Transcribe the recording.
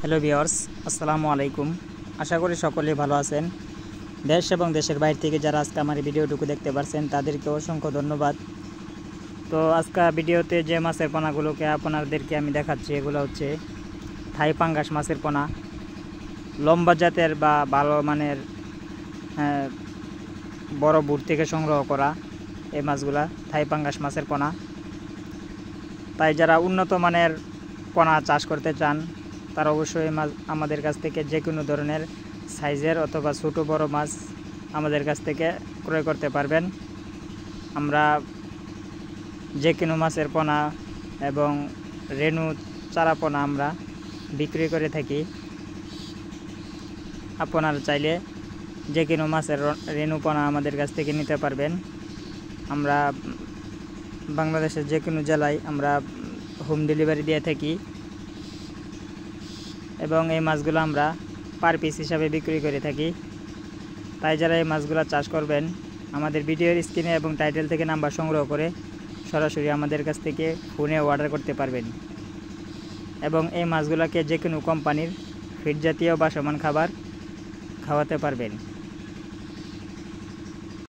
Hello viewers, আসসালামু আলাইকুম। আশা করি সকলেই ভালো আছেন। দেশ এবং দেশের বাইরে থেকে যারা আজকে আমার এই ভিডিওটুকু দেখতে পারছেন তাদেরকে অসংখ্য ধন্যবাদ। তো আজকে ভিডিওতে যে মাছের পোনাগুলোকে আপনাদেরকে আমি দেখাচ্ছি এগুলো হচ্ছে থাই পাঙ্গাস মাছের পোনা, লম্বা জাতের বা ভালো মানের বড় বুট থেকে সংগ্রহ করা এই মাছগুলা থাই পাঙ্গাস মাছের পোনা। তাই যারা উন্নত মানের পোনা চাষ করতে চান তারা অবশ্যই আমাদের কাছ থেকে যে কোনো ধরনের সাইজের অথবা ছোট বড় মাছ আমাদের কাছ থেকে ক্রয় করতে পারবেন। আমরা যে কোনো মাছের পোনা এবং রেণু চারা পোনা আমরা বিক্রি করে থাকি। আপনারা চাইলে যে কোনো মাছের রেণু পোনা আমাদের কাছ থেকে নিতে পারবেন। আমরা বাংলাদেশের যে কোনো জেলায় আমরা হোম ডেলিভারি দিয়ে থাকি এবং এই মাছগুলো আমরা পার পিস হিসাবে বিক্রি করে থাকি। তাই যারা এই মাছগুলো চাষ করবেন আমাদের ভিডিওর স্ক্রিনে এবং টাইটেল থেকে নাম্বার সংগ্রহ করে সরাসরি আমাদের কাছ থেকে ফোনে অর্ডার করতে পারবেন এবং এই মাছগুলোকে যে কোনো কোম্পানির ফিড জাতীয় বা সমান খাবার খাওয়াতে পারবেন।